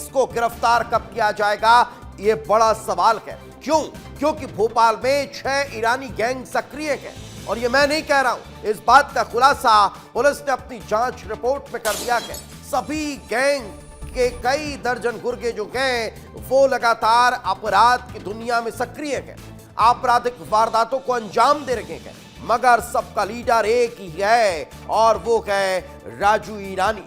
इसको गिरफ्तार कब किया जाएगा, ये बड़ा सवाल है। क्यों? क्योंकि भोपाल में 6 ईरानी गैंग सक्रिय हैं और ये मैं नहीं कह रहा हूं, इस बात का खुलासा पुलिस ने अपनी जांच रिपोर्ट में कर दिया है। सभी गैंग के कई दर्जन गुर्गे जो हैं वो लगातार अपराध की दुनिया में सक्रिय हैं, आपराधिक वारदातों को अंजाम दे रहे हैं, मगर सबका लीडर एक ही है और वो है राजू ईरानी।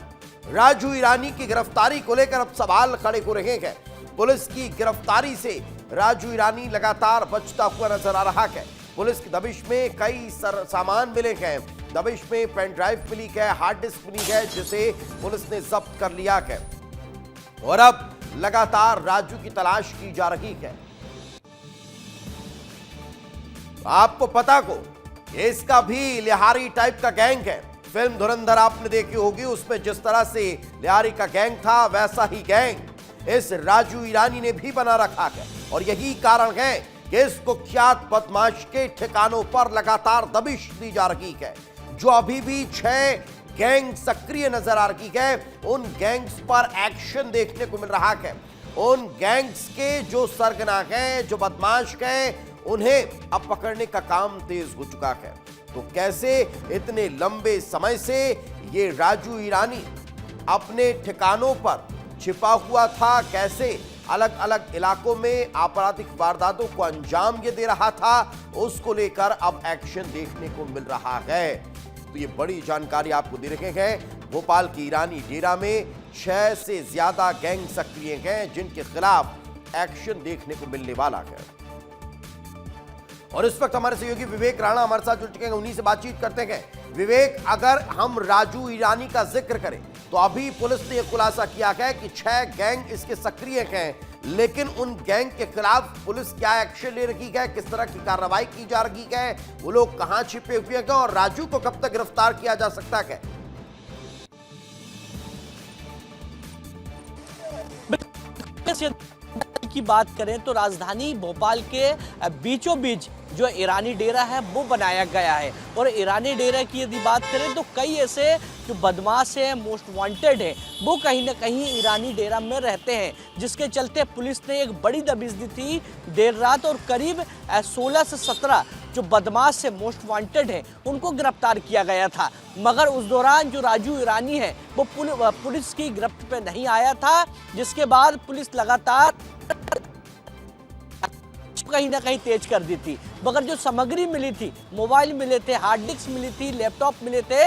राजू ईरानी की गिरफ्तारी को लेकर अब सवाल खड़े हो रहे हैं। पुलिस की गिरफ्तारी से राजू ईरानी लगातार बचता हुआ नजर आ रहा है। पुलिस की दबिश में कई सामान मिले हैं, दबिश में पेन ड्राइव मिली है, हार्ड डिस्क मिली है, जिसे पुलिस ने जब्त कर लिया है और अब लगातार राजू की तलाश की जा रही है। आपको पता को इसका भी लिहारी टाइप का गैंग है। फिल्म धुरंधर आपने देखी होगी, उसमें जिस तरह से लिहारी का गैंग था वैसा ही गैंग इस राजू ईरानी ने भी बना रखा है और यही कारण है कि इस कुख्यात बदमाश के ठिकानों पर लगातार दबिश दी जा रही है। जो अभी भी 6 गैंग सक्रिय नजर आ रही है, उन गैंग्स पर एक्शन देखने को मिल रहा है। उन गैंग्स के जो सरगना हैं, जो बदमाश हैं, उन्हें अब पकड़ने का काम तेज हो चुका है। तो कैसे इतने लंबे समय से ये राजू ईरानी अपने ठिकानों पर छिपा हुआ था, कैसे अलग अलग इलाकों में आपराधिक वारदातों को अंजाम ये दे रहा था, उसको लेकर अब एक्शन देखने को मिल रहा है। तो ये बड़ी जानकारी आपको दे रहे हैं। भोपाल की ईरानी डेरा में 6 से ज्यादा गैंग सक्रिय हैं जिनके खिलाफ एक्शन देखने को मिलने वाला है। और इस वक्त हमारे सहयोगी विवेक राणा हमारे साथ जुड़ चुके हैं, उन्हीं से बातचीत करते हैं। विवेक, अगर हम राजू ईरानी का जिक्र करें तो अभी पुलिस ने यह खुलासा किया है कि 6 गैंग इसके सक्रिय हैं, लेकिन उन गैंग के खिलाफ पुलिस क्या एक्शन ले रही है, किस तरह की कार्रवाई की जा रही है, वो लोग कहां छिपे हुए हैं और राजू को कब तक गिरफ्तार किया जा सकता है? की बात करें तो राजधानी भोपाल के बीचों बीच जो ईरानी डेरा है वो बनाया गया है और ईरानी डेरा की यदि बात करें तो कई ऐसे जो बदमाश हैं, मोस्ट वांटेड हैं, वो कहीं ना कहीं ईरानी डेरा में रहते हैं, जिसके चलते पुलिस ने एक बड़ी दबिश दी थी देर रात और करीब 16 से 17 जो बदमाश से मोस्ट वांटेड हैं उनको गिरफ्तार किया गया था। मगर उस दौरान जो राजू ईरानी है वो पुलिस की गिरफ्त पे नहीं आया था, जिसके बाद पुलिस लगातार कहीं ना कहीं तेज कर दी थी। मगर जो सामग्री मिली थी, मोबाइल मिले थे, हार्ड डिस्क मिली थी, लैपटॉप मिले थे,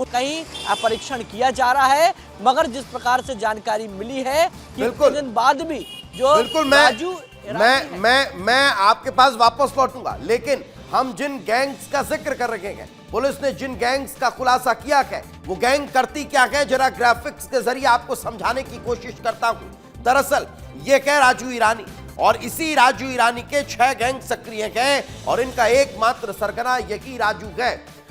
कहीं परीक्षण किया जा रहा है। मगर जिस प्रकार से जानकारी मिली है कि कुछ दिन बाद भी जो राजू मैं आपके पास वापस लौटूंगा, लेकिन हम जिन गैंग्स का जिक्र कर रहे हैं, पुलिस ने जिन गैंग्स का खुलासा किया है, वो गैंग करती क्या है, जरा ग्राफिक्स के जरिए आपको समझाने की कोशिश करता हूं। दरअसल ये कह राजू ईरानी और इसी राजू ईरानी के 6 गैंग सक्रिय हैं और इनका एकमात्र सरगना यही राजू है।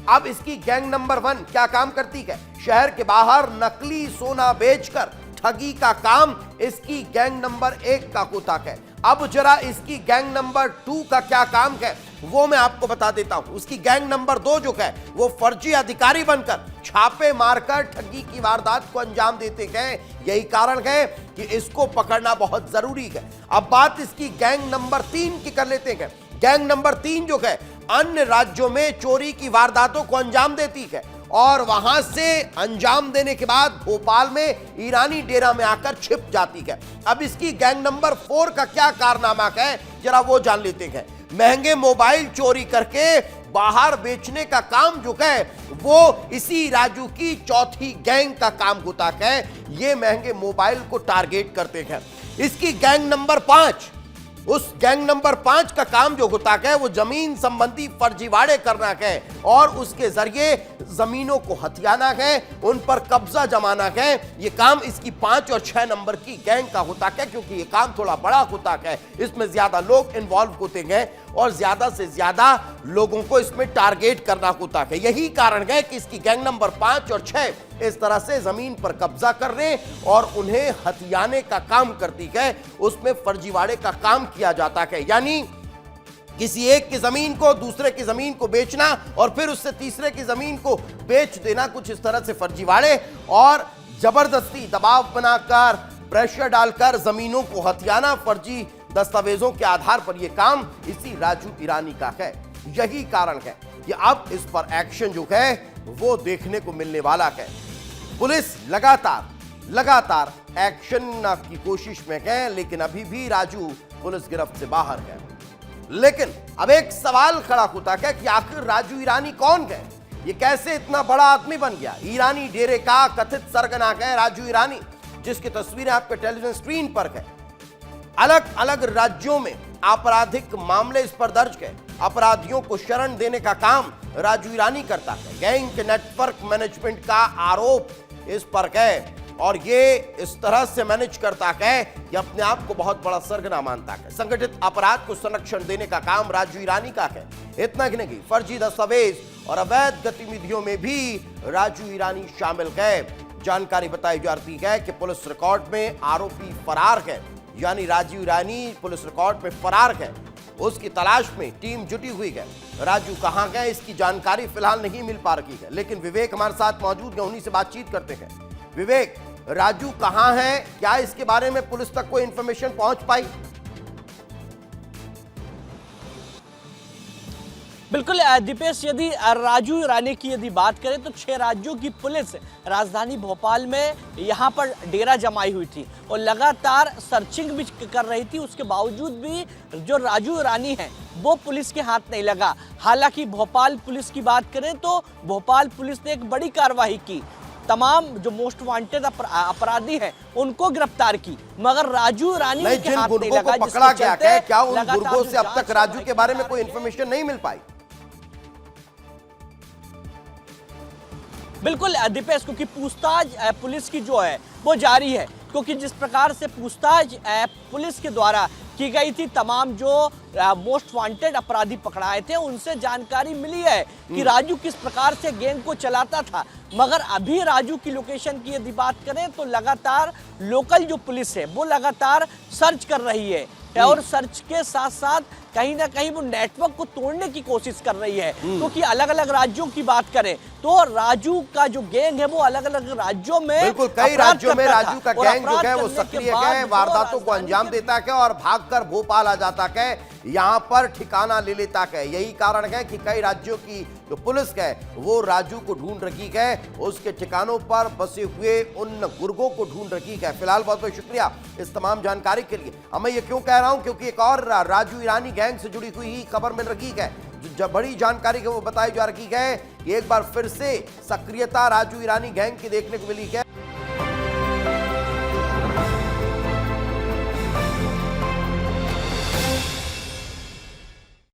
अब इसकी गैंग नंबर 1 क्या काम करती है? शहर के बाहर नकली सोना बेचकर ठगी का काम इसकी गैंग नंबर 1 का होता है। अब जरा इसकी गैंग नंबर 2 का क्या काम है वो मैं आपको बता देता हूं। उसकी गैंग नंबर 2 जो है वो फर्जी अधिकारी बनकर छापे मारकर ठगी की वारदात को अंजाम देते हैं। यही कारण है कि इसको पकड़ना बहुत जरूरी है। अब बात इसकी गैंग नंबर 3 की कर लेते हैं। गैंग नंबर 3 जो है अन्य राज्यों में चोरी की वारदातों को अंजाम देती है और वहां से अंजाम देने के बाद भोपाल में ईरानी डेरा में आकर छिप जाती है। अब इसकी गैंग नंबर 4 का क्या कारनामा है जरा वो जान लेते हैं। महंगे मोबाइल चोरी करके बाहर बेचने का काम जो है वो इसी राजू की चौथी गैंग का काम होता है। ये महंगे मोबाइल को टारगेट करते हैं। इसकी गैंग नंबर 5, उस गैंग नंबर 5 का काम जो होता है वो जमीन संबंधी फर्जीवाड़े करना है और उसके जरिए जमीनों को हथियाना है, उन पर कब्जा जमाना है। ये काम इसकी 5 और 6 नंबर की गैंग का होता है, क्योंकि ये काम थोड़ा बड़ा होता है, इसमें ज्यादा लोग इन्वॉल्व होते हैं और ज्यादा से ज्यादा लोगों को इसमें टारगेट करना होता है। यही कारण है कि इसकी गैंग नंबर 5 और 6 इस तरह से जमीन पर कब्जा करने और उन्हें हथियाने का काम करती है। उसमें फर्जीवाड़े का काम किया जाता है, यानी किसी एक की जमीन को दूसरे की जमीन को बेचना और फिर उससे तीसरे की जमीन को बेच देना, कुछ इस तरह से फर्जीवाड़े और जबरदस्ती दबाव बनाकर प्रेशर डालकर जमीनों को हथियाना, फर्जी दस्तावेजों के आधार पर यह काम इसी राजू ईरानी का है। यही कारण है कि अब इस पर एक्शन जो है वो देखने को मिलने वाला है। पुलिस लगातार एक्शन की कोशिश में है, लेकिन अभी भी राजू पुलिस गिरफ्त से बाहर है। लेकिन अब एक सवाल खड़ा होता है कि आखिर राजू ईरानी कौन है? ये कैसे इतना बड़ा आदमी बन गया? ईरानी डेरे का कथित सरगना है राजू ईरानी, जिसकी तस्वीरें आपके टेलीविजन स्क्रीन पर है। अलग अलग राज्यों में आपराधिक मामले इस पर दर्ज है। अपराधियों को शरण देने का काम राजू ईरानी करता है। गैंग के नेटवर्क मैनेजमेंट का आरोप इस पर है और ये इस तरह से मैनेज करता है कि अपने आप को बहुत बड़ा सरगना मानता है। संगठित अपराध को संरक्षण देने का काम राजू ईरानी का है। इतना ही नहीं, फर्जी दस्तावेज और अवैध गतिविधियों में भी राजू ईरानी शामिल है। जानकारी बताई जाती है कि पुलिस रिकॉर्ड में आरोपी फरार है, यानी राजू ईरानी पुलिस रिकॉर्ड में फरार है। उसकी तलाश में टीम जुटी हुई है। राजू कहां गए इसकी जानकारी फिलहाल नहीं मिल पा रही है, लेकिन विवेक हमारे साथ मौजूद है, उन्हीं से बातचीत करते हैं। विवेक, राजू कहां है? क्या इसके बारे में पुलिस तक कोई इंफॉर्मेशन पहुंच पाई? बिल्कुल दीपेश, यदि राजू ईरानी की यदि बात करें तो 6 राज्यों की पुलिस राजधानी भोपाल में यहाँ पर डेरा जमाई हुई थी और लगातार सर्चिंग भी कर रही थी। उसके बावजूद भी जो राजू ईरानी है वो पुलिस के हाथ नहीं लगा। हालांकि भोपाल पुलिस की बात करें तो भोपाल पुलिस ने एक बड़ी कार्रवाई की, तमाम जो मोस्ट वांटेड अपराधी हैं उनको गिरफ्तार की, मगर राजू ईरानी के हाथ नहीं लगा। को पकड़ा गया है क्या? उन गुर्गों से अब तक राजू के बारे में कोई इंफॉर्मेशन नहीं मिल पाई? बिल्कुल दीपेश, क्योंकि पूछताछ पुलिस की जो है वो जारी है, क्योंकि जिस प्रकार से पूछताछ पुलिस के द्वारा की गई थी, तमाम जो मोस्ट वांटेड अपराधी पकड़ाए थे उनसे जानकारी मिली है कि राजू किस प्रकार से गैंग को चलाता था। मगर अभी राजू की लोकेशन की यदि बात करें तो लगातार लोकल जो पुलिस है वो लगातार सर्च कर रही है और सर्च के साथ साथ कहीं ना कहीं वो नेटवर्क को तोड़ने की कोशिश कर रही है। क्योंकि अलग अलग राज्यों की बात करें तो राजू का जो गैंग है वो अलग अलग राज्यों में, बिल्कुल कई राज्यों में राजू का गैंग जो है वो सक्रिय है, वारदातों को अंजाम देता है और भागकर भोपाल आ जाता है, यहाँ पर ठिकाना ले लेता है। यही कारण है कि कई राज्यों की जो पुलिस है वो राजू को ढूंढ रही है, उसके ठिकानों पर बसे हुए उन गुर्गों को ढूंढ रही है। फिलहाल बहुत बहुत शुक्रिया इस तमाम जानकारी के लिए। अब मैं ये क्यों कह रहा हूं, क्योंकि एक और राजू ईरानी गैंग से जुड़ी हुई खबर मिल रही है, जो बड़ी जानकारी है वो बताई जा रही है। एक बार फिर से सक्रियता राजू ईरानी गैंग की देखने को मिली है।